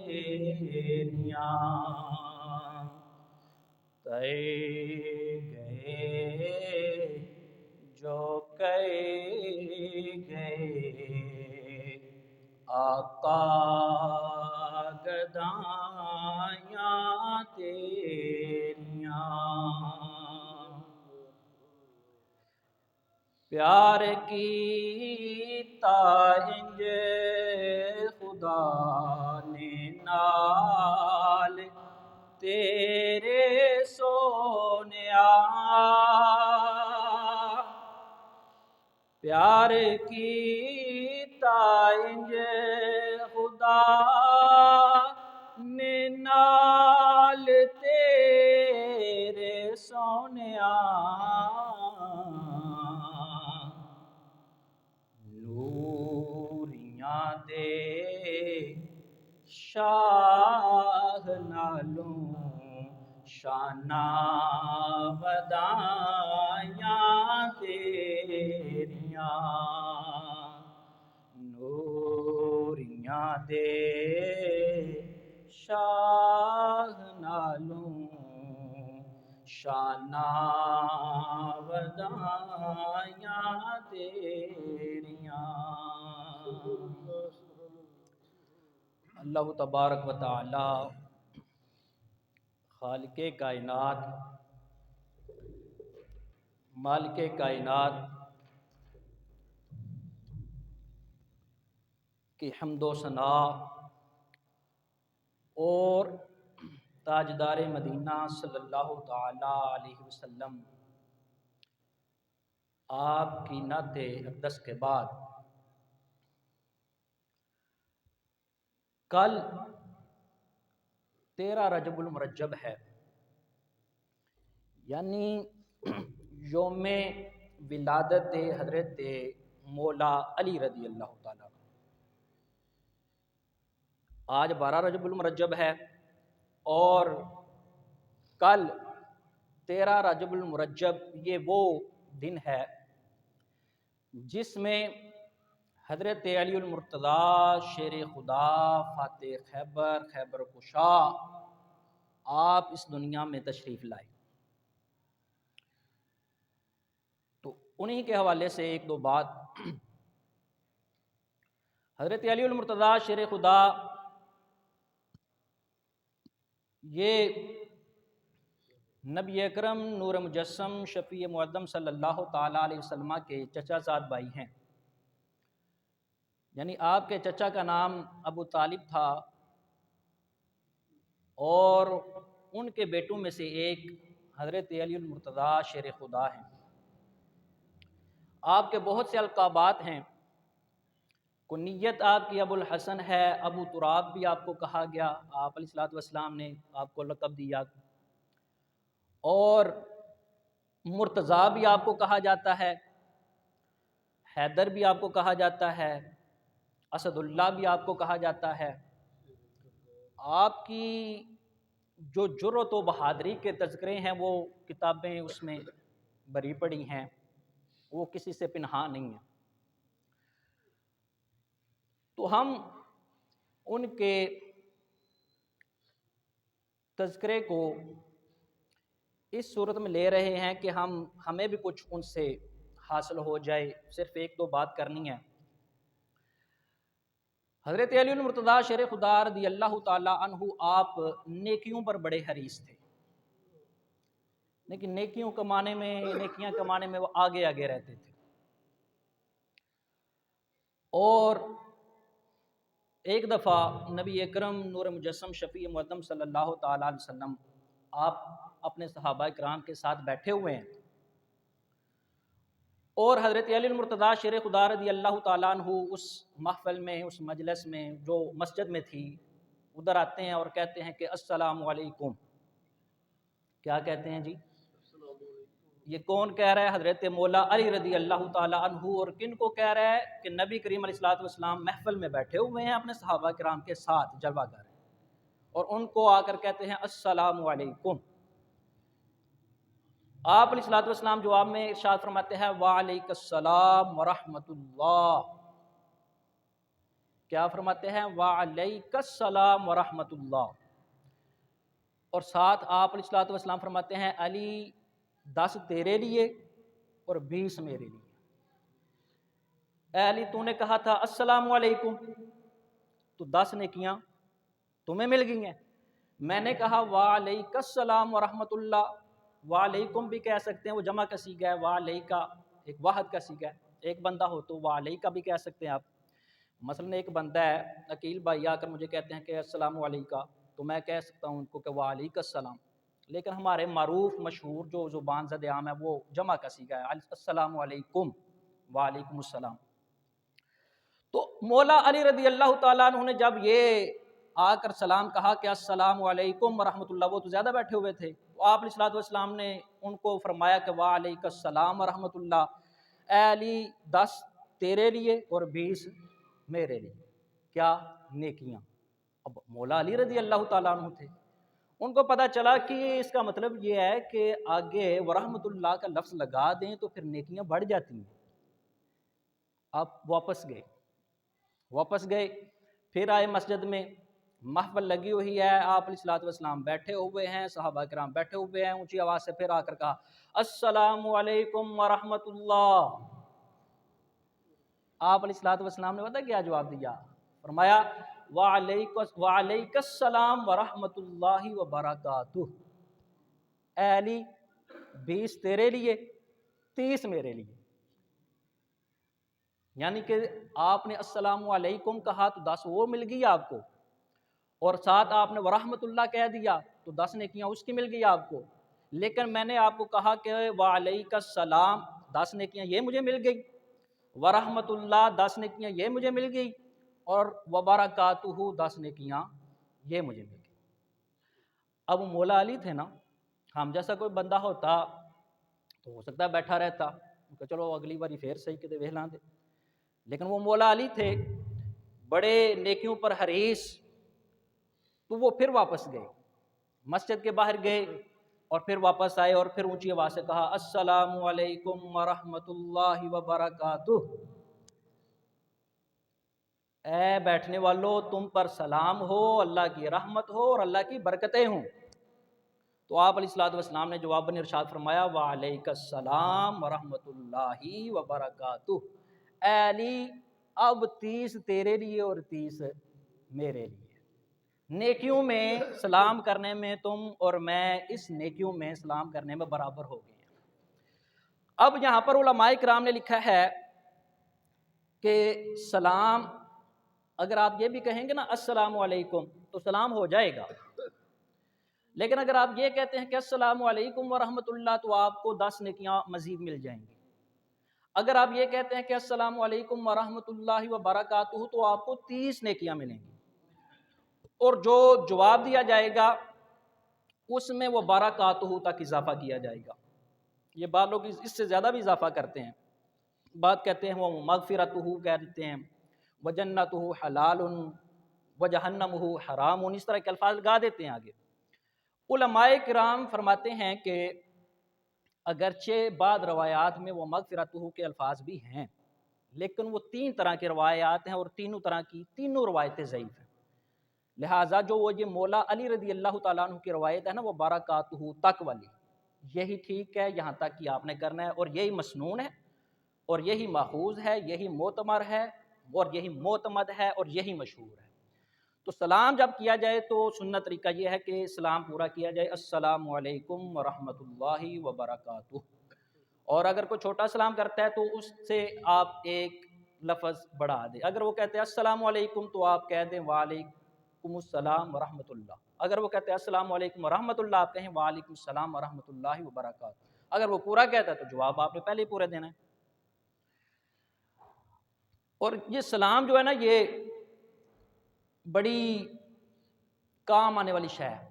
تیریاں تے گئے جو کہے گئے آقا گدایاں تیریاں پیار کیتا انج خدا نے نال تیرے سونیا پیار کیتا انج خدا نے نال تیرے سونیا نوریاں دے شاہ نالوں شانہ ودایاں تیریاں نوریاں دے شاہ نالوں شانہ ودایاں تیریاں اللہ تبارک و تعالی خالق کائنات مالک کائنات کی حمد و ثنا اور تاجدار مدینہ صلی اللہ تعالی علیہ وسلم آپ کی نعت اقدس کے بعد کل 13 رجب المرجب ہے، یعنی یوم ولادت حضرت مولا علی رضی اللہ تعالیٰ۔ آج 12 رجب المرجب ہے اور کل 13 رجب المرجب یہ وہ دن ہے جس میں حضرت علی المرتضیٰ شیر خدا فاتح خیبر کشا آپ اس دنیا میں تشریف لائے۔ تو انہی کے حوالے سے ایک دو بات۔ حضرت علی المرتضیٰ شیر خدا یہ نبی اکرم نور مجسم شفیع معظم صلی اللہ تعالیٰ علیہ وسلم کے چچا زاد بھائی ہیں، یعنی آپ کے چچا کا نام ابو طالب تھا اور ان کے بیٹوں میں سے ایک حضرت علی المرتضیٰ شیر خدا ہیں۔ آپ کے بہت سے القابات ہیں، کنیت آپ کی ابو الحسن ہے، ابو تراب بھی آپ کو کہا گیا، آپ علیہ الصلوۃ والسلام نے آپ کو لقب دیا، اور مرتضیٰ بھی آپ کو کہا جاتا ہے، حیدر بھی آپ کو کہا جاتا ہے، اسد اللہ بھی آپ کو کہا جاتا ہے۔ آپ کی جو جرأت و بہادری کے تذکرے ہیں وہ کتابیں اس میں بری پڑی ہیں، وہ کسی سے پنہاں نہیں ہیں۔ تو ہم ان کے تذکرے کو اس صورت میں لے رہے ہیں کہ ہمیں بھی کچھ ان سے حاصل ہو جائے۔ صرف ایک دو بات کرنی ہے۔ حضرت علی المرتضیٰ شیر خدا رضی اللہ تعالی عنہ آپ نیکیوں پر بڑے حریص تھے، لیکن نیکیاں کمانے میں وہ آگے رہتے تھے۔ اور ایک دفعہ نبی اکرم نور مجسم شفیع معظم صلی اللہ تعالیٰ علیہ وسلم آپ اپنے صحابہ کرام کے ساتھ بیٹھے ہوئے ہیں، اور حضرت علی المرتضیٰ شیر خدا رضی اللہ تعالیٰ عنہ اس محفل میں، اس مجلس میں جو مسجد میں تھی، ادھر آتے ہیں اور کہتے ہیں کہ السلام علیکم۔ کیا کہتے ہیں جی؟ یہ کون کہہ رہا ہے؟ حضرت مولا علی رضی اللہ تعالیٰ عنہ۔ اور کن کو کہہ رہا ہے؟ کہ نبی کریم علیہ الصلوۃ والسلام محفل میں بیٹھے ہوئے ہیں اپنے صحابہ کرام کے ساتھ جلوہ گر، اور ان کو آ کر کہتے ہیں السلام علیکم۔ آپ علیہ الصلوۃ والسلام جواب میں ارشاد فرماتے ہیں وعلیک السلام ورحمۃ اللہ۔ کیا فرماتے ہیں؟ وعلیک السلام ورحمۃ اللہ، اور ساتھ آپ علیہ الصلوۃ والسلام فرماتے ہیں علی 10 تیرے لیے اور 20 میرے لیے۔ اے علی تو نے کہا تھا السلام علیکم، تو 10 نیکیاں تمہیں مل گئی ہیں۔ میں نے کہا وعلیک السلام ورحمۃ اللہ، وعلیکم بھی کہہ سکتے ہیں، وہ جمع کا صیغہ ہے، وعلیکا ایک واحد کا صیغہ ہے، ایک بندہ ہو تو وعلیکا بھی کہہ سکتے ہیں آپ۔ مثلا ایک بندہ ہے، عقیل بھائی آ کر مجھے کہتے ہیں کہ السلام علیکم، تو میں کہہ سکتا ہوں ان کو کہ وعلیک السلام، لیکن ہمارے معروف مشہور جو زبان زد عام ہے وہ جمع کا صیغہ ہے، السلام علیکم، وعلیکم السلام۔ تو مولا علی رضی اللہ تعالیٰ عنہ نے جب یہ آ کر سلام کہا کہ السلام علیکم ورحمۃ اللہ، وہ تو زیادہ بیٹھے ہوئے تھے، تو آپ علیہ الصلوۃ والسلام نے ان کو فرمایا کہ وعلیک السلام ورحمۃ اللہ، اے علی 10 تیرے لیے اور 20 میرے لیے، کیا؟ نیکیاں۔ اب مولا علی رضی اللہ تعالیٰ عنہ تھے، ان کو پتہ چلا کہ اس کا مطلب یہ ہے کہ آگے ورحمۃ اللہ کا لفظ لگا دیں تو پھر نیکیاں بڑھ جاتی ہیں۔ آپ واپس گئے، پھر آئے مسجد میں، محفل لگی ہوئی ہے، آپ علیہ الصلوۃ والسلام بیٹھے ہوئے ہیں، صحابہ کرام بیٹھے ہوئے ہیں، اونچی آواز سے پھر آ کر کہا السلام علیکم ورحمۃ اللہ۔ آپ علیہ الصلوۃ والسلام نے پتہ کیا جواب دیا؟ فرمایا وعلیک السلام ورحمۃ اللہ وبرکاتہ، اے علی 20 تیرے لیے 30 میرے لیے، یعنی کہ آپ نے السلام علیکم کہا تو 10 وہ مل گئی آپ کو، اور ساتھ آپ نے ورحمۃ اللہ کہہ دیا تو 10 نیکیاں اس کی مل گئی آپ کو، لیکن میں نے آپ کو کہا کہ وعلیک السلام 10 نیکیاں یہ مجھے مل گئی، ورحمۃ اللہ 10 نیکیاں یہ مجھے مل گئی، اور وبرکاتہ 10 نیکیاں یہ مجھے مل گئی۔ اب مولا علی تھے نا، ہم جیسا کوئی بندہ ہوتا تو ہو سکتا ہے بیٹھا رہتا کہ چلو اگلی باری پھر صحیح کتے ویلاں دے، لیکن وہ مولا علی تھے بڑے نیکیوں پر حریص، تو وہ پھر واپس گئے، مسجد کے باہر گئے اور پھر واپس آئے اور پھر اونچی آواز سے کہا السلام علیکم ورحمۃ اللہ وبرکاتہ، اے بیٹھنے والو تم پر سلام ہو، اللہ کی رحمت ہو اور اللہ کی برکتیں ہوں۔ تو آپ علیہ الصلوۃ والسلام نے جواب میں ارشاد فرمایا وعلیک السلام ورحمۃ اللہ وبرکاتہ، اے علی اب 30 تیرے لیے اور 30 میرے لیے، نیکیوں میں سلام کرنے میں تم اور میں اس نیکیوں میں سلام کرنے میں برابر ہو گئے ہیں۔ اب یہاں پر علماء کرام نے لکھا ہے کہ سلام اگر آپ یہ بھی کہیں گے نا السلام علیکم تو سلام ہو جائے گا، لیکن اگر آپ یہ کہتے ہیں کہ السلام علیکم ورحمۃ اللہ تو آپ کو 10 نیکیاں مزید مل جائیں گی، اگر آپ یہ کہتے ہیں کہ السلام علیکم ورحمۃ اللہ وبرکاتہ تو آپ کو 30 نیکیاں ملیں گی، اور جو جواب دیا جائے گا اس میں وہ برکاتہ تک اضافہ کیا جائے گا۔ یہ بعض لوگ اس سے زیادہ بھی اضافہ کرتے ہیں، بات کہتے ہیں وہ مغفرتہ کہتے ہیں، وجنتہ حلال وجہنمہ حرام، اس طرح کے الفاظ لگا دیتے ہیں آگے۔ علماء کرام فرماتے ہیں کہ اگرچہ بعض روایات میں وہ مغفرتہ کے الفاظ بھی ہیں، لیکن وہ 3 طرح کے روایات ہیں اور تینوں روایتیں ضعیف ہیں، لہٰذا جو وہ یہ مولا علی رضی اللہ تعالیٰ عنہ کی روایت ہے نا وہ برکاتہ تک والی، یہی ٹھیک ہے، یہاں تک کہ آپ نے کرنا ہے، اور یہی مسنون ہے اور یہی ماخوذ ہے، یہی معتبر ہے اور یہی معتمد ہے اور یہی مشہور ہے۔ تو سلام جب کیا جائے تو سنت طریقہ یہ ہے کہ سلام پورا کیا جائے السلام علیکم ورحمۃ اللہ وبرکاتہ، اور اگر کوئی چھوٹا سلام کرتا ہے تو اس سے آپ ایک لفظ بڑھا دیں، اگر وہ کہتے ہیں السلام علیکم تو آپ کہہ دیں وعلیکم السلام ورحمۃ اللہ، اگر وہ کہتے ہیں السلام علیکم ورحمۃ اللہ آپ کہیں وعلیکم السلام ورحمۃ اللہ وبرکاتہ، اگر وہ پورا کہتا ہے تو جواب آپ نے پہلے ہی پورا دینا ہے۔ اور یہ سلام جو ہے نا یہ بڑی کام آنے والی شے ہے۔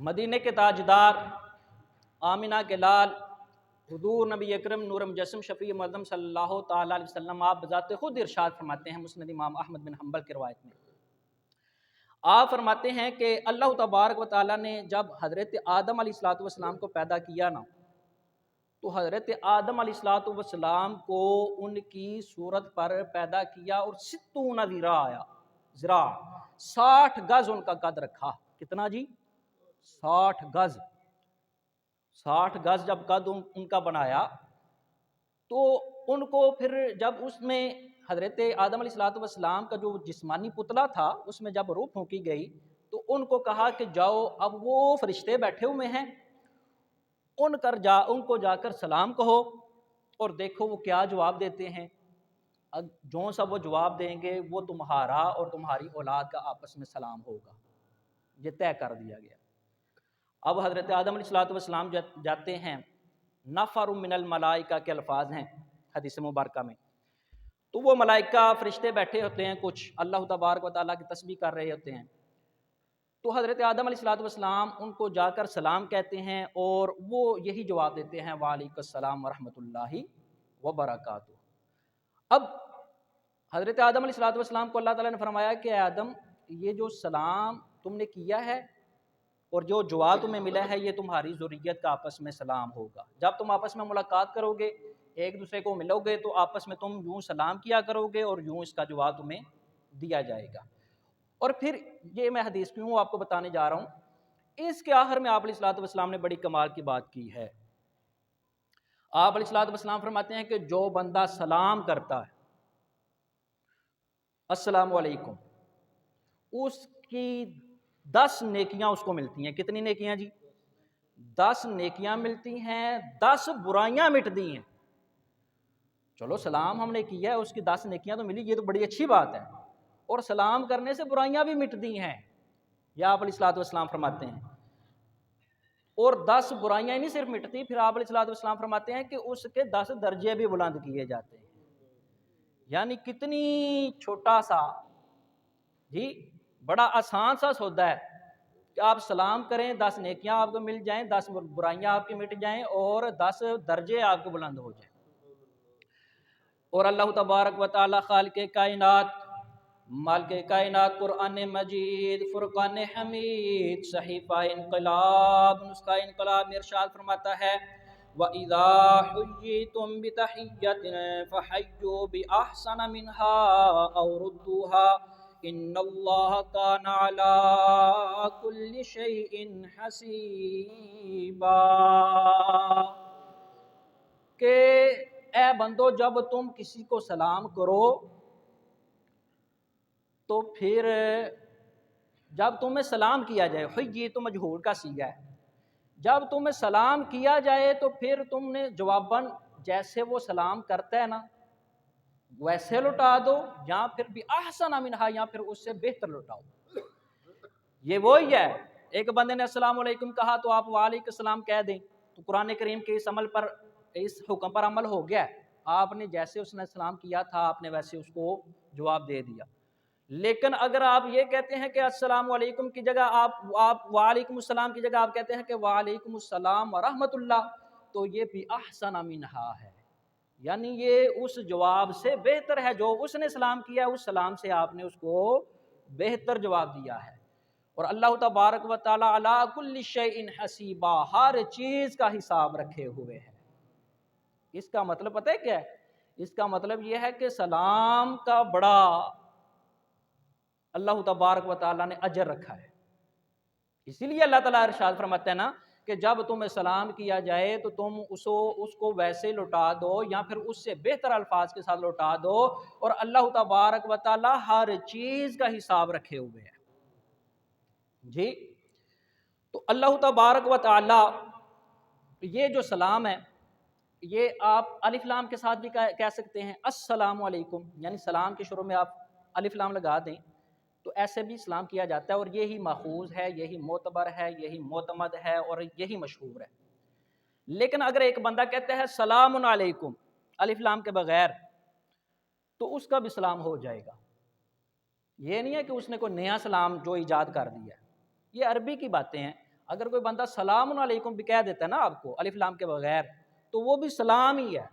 مدینے کے تاجدار، آمنہ کے لال، حضور نبی اکرم نور مجسم شفیع معظم صلی اللہ تعالیٰ علیہ وسلم آپ بذات خود ارشاد فرماتے ہیں مسند امام احمد بن حنبل کی روایت میں، آپ فرماتے ہیں کہ اللہ تبارک و تعالیٰ نے جب حضرت آدم علیہ الصلوۃ والسلام کو پیدا کیا نا تو حضرت آدم علیہ الصلوۃ والسلام کو ان کی صورت پر پیدا کیا اور 60 ذراع 60 گز ان کا قد رکھا. کتنا جی؟ 60 گز. 60 گز جب قد ان کا بنایا تو ان کو پھر جب اس میں حضرت آدم علیہ الصلوۃ والسلام کا جو جسمانی پتلا تھا اس میں جب روح پھونکی گئی تو ان کو کہا کہ جاؤ، اب وہ فرشتے بیٹھے ہوئے ہیں، ان کو جا کر سلام کہو اور دیکھو وہ کیا جواب دیتے ہیں. جو سب وہ جواب دیں گے وہ تمہارا اور تمہاری اولاد کا آپس میں سلام ہوگا. یہ طے کر دیا گیا. اب حضرت آدم علیہ الصلوۃ والسلام جاتے ہیں، نفر من الملائکہ کے الفاظ ہیں حدیث مبارکہ میں. تو وہ ملائکہ فرشتے بیٹھے ہوتے ہیں، کچھ اللہ تبارک و تعالیٰ کی تسبیح کر رہے ہوتے ہیں. تو حضرت آدم علیہ الصلوۃ والسلام ان کو جا کر سلام کہتے ہیں اور وہ یہی جواب دیتے ہیں، وعلیکم السلام ورحمۃ اللہ وبرکاتہ. اب حضرت آدم علیہ الصلوۃ والسلام کو اللہ تعالیٰ نے فرمایا کہ اے آدم، یہ جو سلام تم نے کیا ہے اور جو جواب تمہیں ملا ہے یہ تمہاری ذریت کا آپس میں سلام ہوگا. جب تم آپس میں ملاقات کرو گے، ایک دوسرے کو ملو گے تو آپس میں تم یوں سلام کیا کرو گے اور یوں اس کا جواب تمہیں دیا جائے گا. اور پھر یہ میں حدیث کیوں آپ کو بتانے جا رہا ہوں، اس کے آخر میں آپ علیہ الصلوۃ والسلام نے بڑی کمال کی بات کی ہے. آپ علیہ الصلوۃ والسلام فرماتے ہیں کہ جو بندہ سلام کرتا ہے السلام علیکم، اس کی 10 نیکیاں اس کو ملتی ہیں. کتنی نیکیاں جی؟ 10 نیکیاں ملتی ہیں، 10 برائیاں مٹتی ہیں. چلو سلام ہم نے کیا ہے، اس کی 10 نیکیاں تو ملی، یہ تو بڑی اچھی بات ہے. اور سلام کرنے سے برائیاں بھی مٹتی ہیں، یہ آپ علیہ الصلوۃ والسلام فرماتے ہیں. اور 10 برائیاں نہیں صرف مٹتی، پھر آپ علیہ الصلوۃ والسلام فرماتے ہیں کہ اس کے 10 درجے بھی بلند کیے جاتے ہیں. یعنی کتنی چھوٹا سا جی بڑا آسان سا سودا ہے کہ آپ سلام کریں، 10 نیکیاں آپ کو مل جائیں، 10 برائیاں آپ کی مٹ جائیں اور 10 درجے آپ کو بلند ہو جائیں. اور اللہ تبارک و تعالی خالق کائنات، مالک کائنات، قرآن مجید، فرقان حمید، صحیفہ انقلاب، نسخہ انقلاب میں ارشاد فرماتا ہے، وَإِذَا حُيِّيتُم بِتَحِيَّةٍ فَحَيُّوا بِأَحْسَنَ مِنْهَا أَوْ رُدُّوهَا إِنَّ اللَّهَ كَانَ عَلَىٰ كُلِّ شَيْءٍ حَسِيبًا. کہ اے بندو، جب تم کسی کو سلام کرو تو پھر جب تمہیں سلام کیا جائے، یہ تو مجہول کا صیغہ ہے، جب تمہیں سلام کیا جائے تو پھر تم نے جواباً جیسے وہ سلام کرتا ہے نا ویسے لوٹا دو، یا پھر بھی احسن منہا، یا پھر اس سے بہتر لوٹاؤ. یہ وہی ہے، ایک بندے نے السلام علیکم کہا تو آپ وعلیکم السلام کہہ دیں تو قرآن کریم کے اس حکم پر عمل ہو گیا. آپ نے جیسے اس نے سلام کیا تھا آپ نے ویسے اس کو جواب دے دیا. لیکن اگر آپ یہ کہتے ہیں کہ السلام علیکم کی جگہ آپ وعلیکم السلام کی جگہ آپ کہتے ہیں کہ وعلیکم السلام ورحمۃ اللہ، تو یہ بھی احسن منہا ہے، یعنی یہ اس جواب سے بہتر ہے. جو اس نے سلام کیا اس سلام سے آپ نے اس کو بہتر جواب دیا ہے. اور اللہ تبارک و تعالی علی کل شیء حسیبا، ہر چیز کا حساب رکھے ہوئے ہے. اس کا مطلب پتہ ہے کیا ہے؟ اس کا مطلب یہ ہے کہ سلام کا بڑا اللہ تبارک و تعالیٰ نے اجر رکھا ہے. اسی لیے اللہ تعالیٰ ارشاد فرماتا ہے نا کہ جب تمہیں سلام کیا جائے تو تم اس کو ویسے لوٹا دو یا پھر اس سے بہتر الفاظ کے ساتھ لوٹا دو. اور اللہ تبارک و تعالیٰ ہر چیز کا حساب رکھے ہوئے ہیں جی. تو اللہ تبارک و تعالیٰ یہ جو سلام ہے یہ آپ الف لام کے ساتھ بھی کہہ سکتے ہیں، السلام علیکم، یعنی سلام کے شروع میں آپ الف لام لگا دیں تو ایسے بھی سلام کیا جاتا ہے. اور یہی ماخوذ ہے، یہی معتبر ہے، یہی معتمد ہے اور یہی مشہور ہے. لیکن اگر ایک بندہ کہتا ہے سلام علیکم الف لام کے بغیر تو اس کا بھی سلام ہو جائے گا. یہ نہیں ہے کہ اس نے کوئی نیا سلام جو ایجاد کر دیا ہے، یہ عربی کی باتیں ہیں. اگر کوئی بندہ سلام علیکم بھی کہہ دیتا ہے نا آپ کو الف لام کے بغیر تو وہ بھی سلام ہی ہے.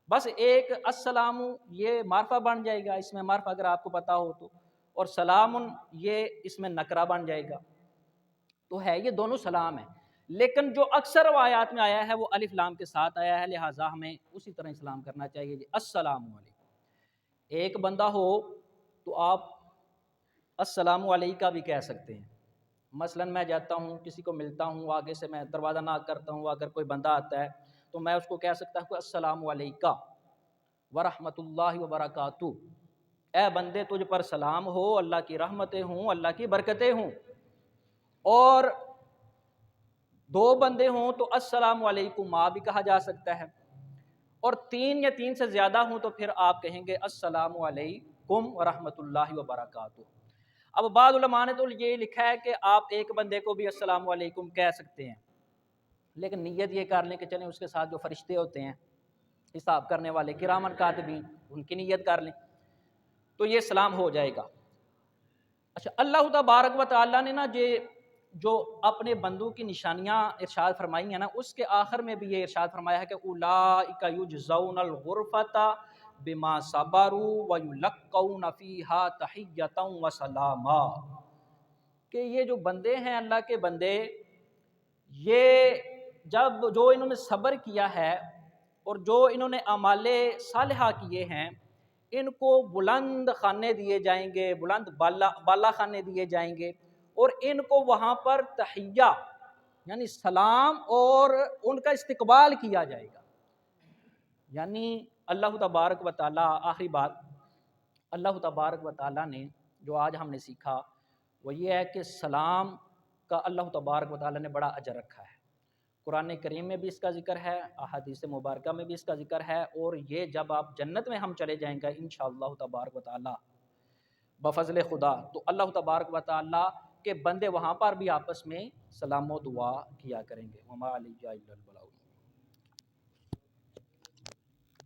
بس ایک السلام یہ معرفہ بن جائے گا، اس میں معرفہ اگر آپ کو پتا ہو تو، اور سلام یہ اس میں نکرہ بن جائے گا. تو ہے یہ دونوں سلام ہیں. لیکن جو اکثر روایات میں آیا ہے وہ الف لام کے ساتھ آیا ہے، لہٰذا ہمیں اسی طرح اسلام کرنا چاہیے جی السلام علیکم۔ ایک بندہ ہو تو آپ السلام علیکم بھی کہہ سکتے ہیں۔ مثلا میں جاتا ہوں، کسی کو ملتا ہوں، آگے سے میں دروازہ ناک کرتا ہوں، اگر کوئی بندہ آتا ہے تو میں اس کو کہہ سکتا ہوں السلام علیکم ورحمۃ اللہ وبرکاتہ، اے بندے تجھ پر سلام ہو، اللہ کی رحمتیں ہوں، اللہ کی برکتیں ہوں۔ اور دو بندے ہوں تو السلام علیکم بھی کہا جا سکتا ہے، اور تین یا تین سے زیادہ ہوں تو پھر آپ کہیں گے السلام علیکم ورحمۃ اللہ وبرکاتہ۔ اب بعض علماء نے تو یہ لکھا ہے کہ آپ ایک بندے کو بھی السلام علیکم کہہ سکتے ہیں، لیکن نیت یہ کر لیں کہ چلیں اس کے ساتھ جو فرشتے ہوتے ہیں حساب کرنے والے کرامن کاتبین، ان کی نیت کر لیں تو یہ سلام ہو جائے گا۔ اچھا، اللہ تبارک و تعالیٰ نے نا جو اپنے بندوں کی نشانیاں ارشاد فرمائی ہیں نا، اس کے آخر میں بھی یہ ارشاد فرمایا ہے کہ اولئک یجزون الغرفۃ بما صبروا ویلقون فیہا تحیۃ وسلاما، کہ یہ جو بندے ہیں اللہ کے بندے، یہ جو انہوں نے صبر کیا ہے اور جو انہوں نے اعمال صالحہ کیے ہیں، ان کو بلند خانے دیے جائیں گے، بلند بالا خانے دیے جائیں گے، اور ان کو وہاں پر تحیہ یعنی سلام اور ان کا استقبال کیا جائے گا۔ یعنی اللہ تبارک و تعالیٰ، آخری بات، اللہ تبارک و تعالیٰ نے جو آج ہم نے سیکھا وہ یہ ہے کہ سلام کا اللہ تبارک و تعالیٰ نے بڑا اجر رکھا ہے۔ قرآن کریم میں بھی اس کا ذکر ہے، احادیث مبارکہ میں بھی اس کا ذکر ہے، اور یہ جب آپ جنت میں ہم چلے جائیں گے انشاءاللہ تبارک و تعالیٰ بفضل خدا، تو اللہ تبارک و تعالیٰ کے بندے وہاں پر بھی آپس میں سلام و دعا کیا کریں گے۔ وما علیہ الا البلاغ۔